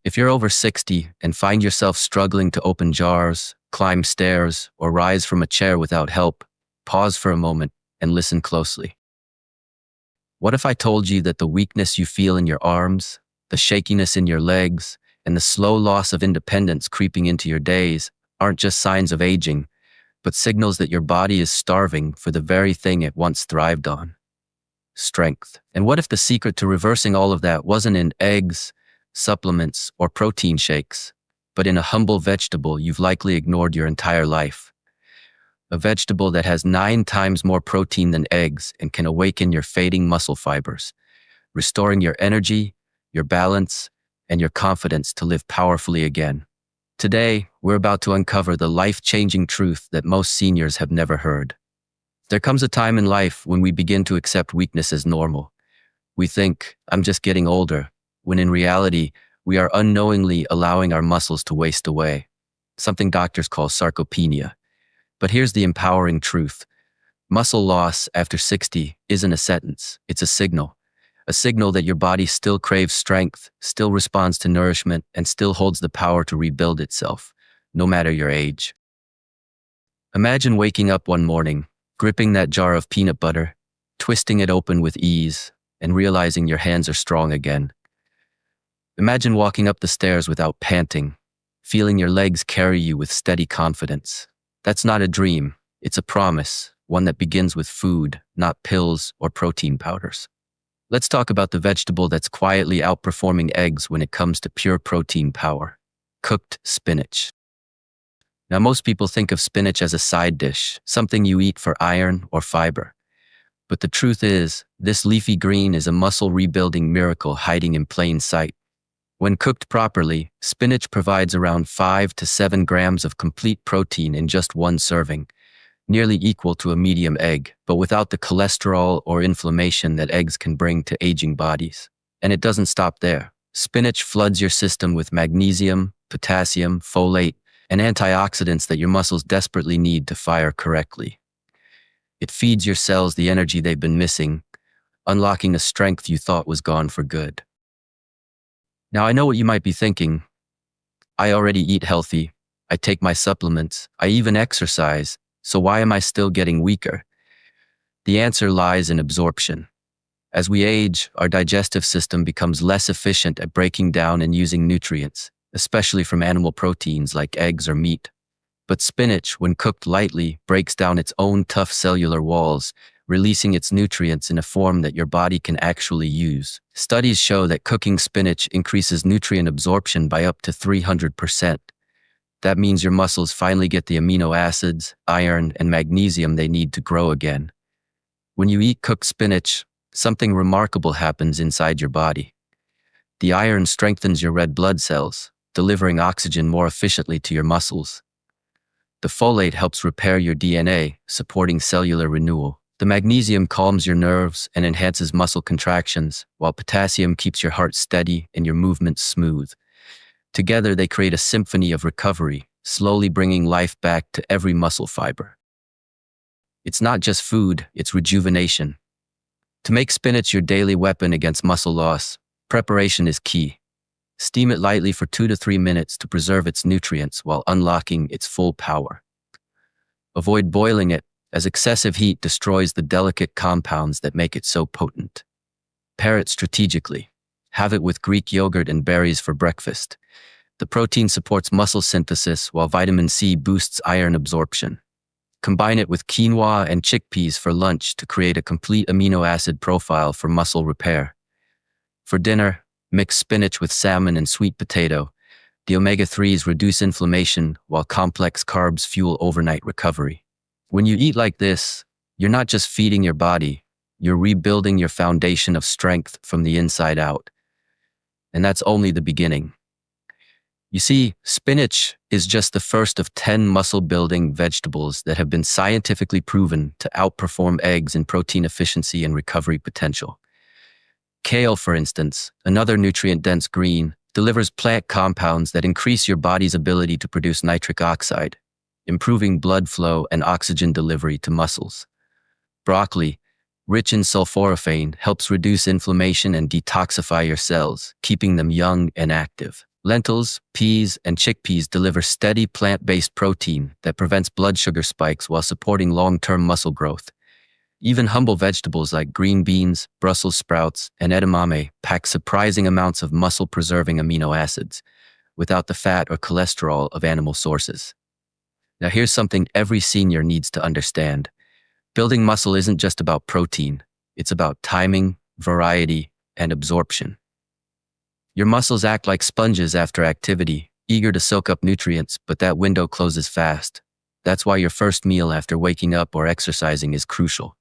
If you're over 60 and find yourself struggling to open jars, climb stairs, or rise from a chair without help, pause for a moment and listen closely. What if I told you that the weakness you feel in your arms, the shakiness in your legs, and the slow loss of independence creeping into your days aren't just signs of aging, but signals that your body is starving for the very thing it once thrived on? Strength. And what if the secret to reversing all of that wasn't in eggs, supplements, or protein shakes, but in a humble vegetable you've likely ignored your entire life? A vegetable that has 9 times more protein than eggs and can awaken your fading muscle fibers, restoring your energy, your balance, and your confidence to live powerfully again. Today, we're about to uncover the life-changing truth that most seniors have never heard. There comes a time in life when we begin to accept weakness as normal. We think, I'm just getting older, when in reality, we are unknowingly allowing our muscles to waste away, something doctors call sarcopenia. But here's the empowering truth. Muscle loss after 60 isn't a sentence, it's a signal that your body still craves strength, still responds to nourishment, and still holds the power to rebuild itself, no matter your age. Imagine waking up one morning, gripping that jar of peanut butter, twisting it open with ease, and realizing your hands are strong again. Imagine walking up the stairs without panting, feeling your legs carry you with steady confidence. That's not a dream, it's a promise, one that begins with food, not pills or protein powders. Let's talk about the vegetable that's quietly outperforming eggs when it comes to pure protein power: cooked spinach. Now, most people think of spinach as a side dish, something you eat for iron or fiber. But the truth is, this leafy green is a muscle-rebuilding miracle hiding in plain sight. When cooked properly, spinach provides around 5 to 7 grams of complete protein in just one serving, nearly equal to a medium egg, but without the cholesterol or inflammation that eggs can bring to aging bodies. And it doesn't stop there. Spinach floods your system with magnesium, potassium, folate, and antioxidants that your muscles desperately need to fire correctly. It feeds your cells the energy they've been missing, unlocking a strength you thought was gone for good. Now, I know what you might be thinking. I already eat healthy, I take my supplements, I even exercise, so why am I still getting weaker? The answer lies in absorption. As we age, our digestive system becomes less efficient at breaking down and using nutrients, especially from animal proteins like eggs or meat. But spinach, when cooked lightly, breaks down its own tough cellular walls, releasing its nutrients in a form that your body can actually use. Studies show that cooking spinach increases nutrient absorption by up to 300%. That means your muscles finally get the amino acids, iron, and magnesium they need to grow again. When you eat cooked spinach, something remarkable happens inside your body. The iron strengthens your red blood cells, delivering oxygen more efficiently to your muscles. The folate helps repair your DNA, supporting cellular renewal. The magnesium calms your nerves and enhances muscle contractions, while potassium keeps your heart steady and your movements smooth. Together, they create a symphony of recovery, slowly bringing life back to every muscle fiber. It's not just food, it's rejuvenation. To make spinach your daily weapon against muscle loss, preparation is key. Steam it lightly for 2 to 3 minutes to preserve its nutrients while unlocking its full power. Avoid boiling it, as excessive heat destroys the delicate compounds that make it so potent. Pair it strategically. Have it with Greek yogurt and berries for breakfast. The protein supports muscle synthesis while vitamin C boosts iron absorption. Combine it with quinoa and chickpeas for lunch to create a complete amino acid profile for muscle repair. For dinner, mix spinach with salmon and sweet potato. The omega-3s reduce inflammation while complex carbs fuel overnight recovery. When you eat like this, you're not just feeding your body, you're rebuilding your foundation of strength from the inside out. And that's only the beginning. You see, spinach is just the first of 10 muscle-building vegetables that have been scientifically proven to outperform eggs in protein efficiency and recovery potential. Kale, for instance, another nutrient-dense green, delivers plant compounds that increase your body's ability to produce nitric oxide, improving blood flow and oxygen delivery to muscles. Broccoli, rich in sulforaphane, helps reduce inflammation and detoxify your cells, keeping them young and active. Lentils, peas, and chickpeas deliver steady plant-based protein that prevents blood sugar spikes while supporting long-term muscle growth. Even humble vegetables like green beans, Brussels sprouts, and edamame pack surprising amounts of muscle-preserving amino acids, without the fat or cholesterol of animal sources. Now here's something every senior needs to understand. Building muscle isn't just about protein. It's about timing, variety, and absorption. Your muscles act like sponges after activity, eager to soak up nutrients, but that window closes fast. That's why your first meal after waking up or exercising is crucial.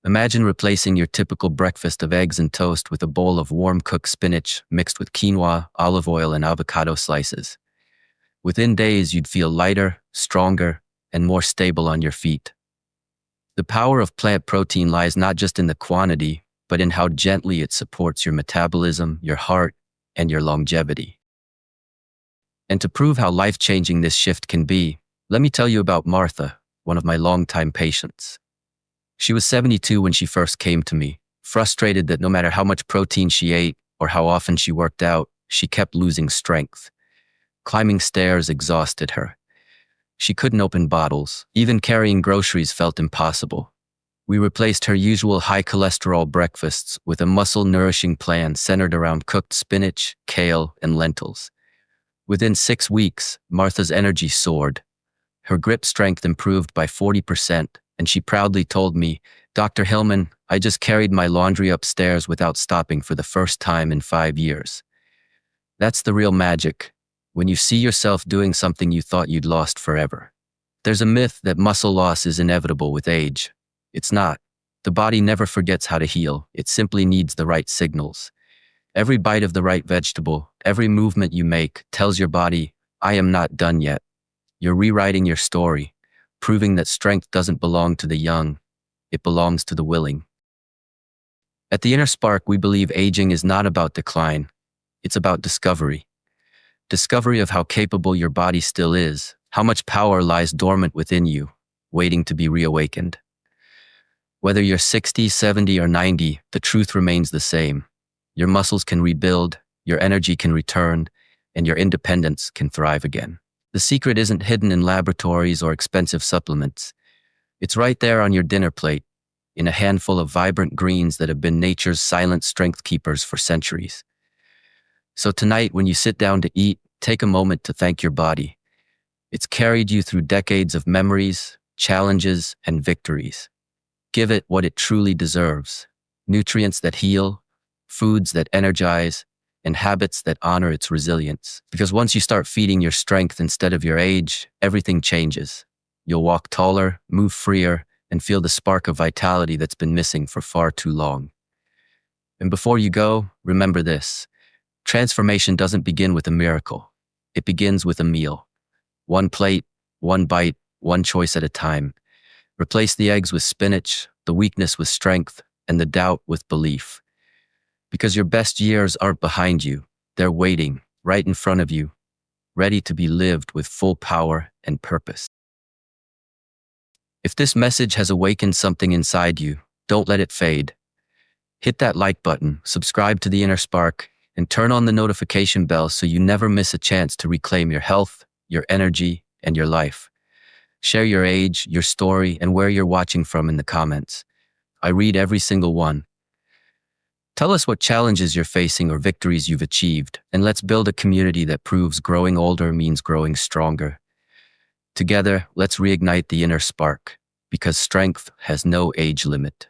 Imagine replacing your typical breakfast of eggs and toast with a bowl of warm cooked spinach mixed with quinoa, olive oil, and avocado slices. Within days, you'd feel lighter, stronger, and more stable on your feet. The power of plant protein lies not just in the quantity, but in how gently it supports your metabolism, your heart, and your longevity. And to prove how life-changing this shift can be, let me tell you about Martha, one of my longtime patients. She was 72 when she first came to me, frustrated that no matter how much protein she ate or how often she worked out, she kept losing strength. Climbing stairs exhausted her. She couldn't open bottles. Even carrying groceries felt impossible. We replaced her usual high-cholesterol breakfasts with a muscle-nourishing plan centered around cooked spinach, kale, and lentils. Within 6 weeks, Martha's energy soared. Her grip strength improved by 40%, and she proudly told me, "Dr. Hillman, I just carried my laundry upstairs without stopping for the first time in 5 years." That's the real magic, when you see yourself doing something you thought you'd lost forever. There's a myth that muscle loss is inevitable with age. It's not. The body never forgets how to heal. It simply needs the right signals. Every bite of the right vegetable, every movement you make tells your body, "I am not done yet." You're rewriting your story, proving that strength doesn't belong to the young. It belongs to the willing. At the Inner Spark, we believe aging is not about decline. It's about discovery. Discovery of how capable your body still is, how much power lies dormant within you, waiting to be reawakened. Whether you're 60, 70, or 90, the truth remains the same. Your muscles can rebuild, your energy can return, and your independence can thrive again. The secret isn't hidden in laboratories or expensive supplements. It's right there on your dinner plate, in a handful of vibrant greens that have been nature's silent strength keepers for centuries. So tonight, when you sit down to eat, take a moment to thank your body. It's carried you through decades of memories, challenges, and victories. Give it what it truly deserves: nutrients that heal, foods that energize, and habits that honor its resilience. Because once you start feeding your strength instead of your age, everything changes. You'll walk taller, move freer, and feel the spark of vitality that's been missing for far too long. And before you go, remember this: transformation doesn't begin with a miracle. It begins with a meal. One plate, one bite, one choice at a time. Replace the eggs with spinach, the weakness with strength, and the doubt with belief. Because your best years aren't behind you. They're waiting, right in front of you, ready to be lived with full power and purpose. If this message has awakened something inside you, don't let it fade. Hit that like button, subscribe to the Inner Spark, and turn on the notification bell so you never miss a chance to reclaim your health, your energy, and your life. Share your age, your story, and where you're watching from in the comments. I read every single one. Tell us what challenges you're facing or victories you've achieved, and let's build a community that proves growing older means growing stronger. Together, let's reignite the inner spark, because strength has no age limit.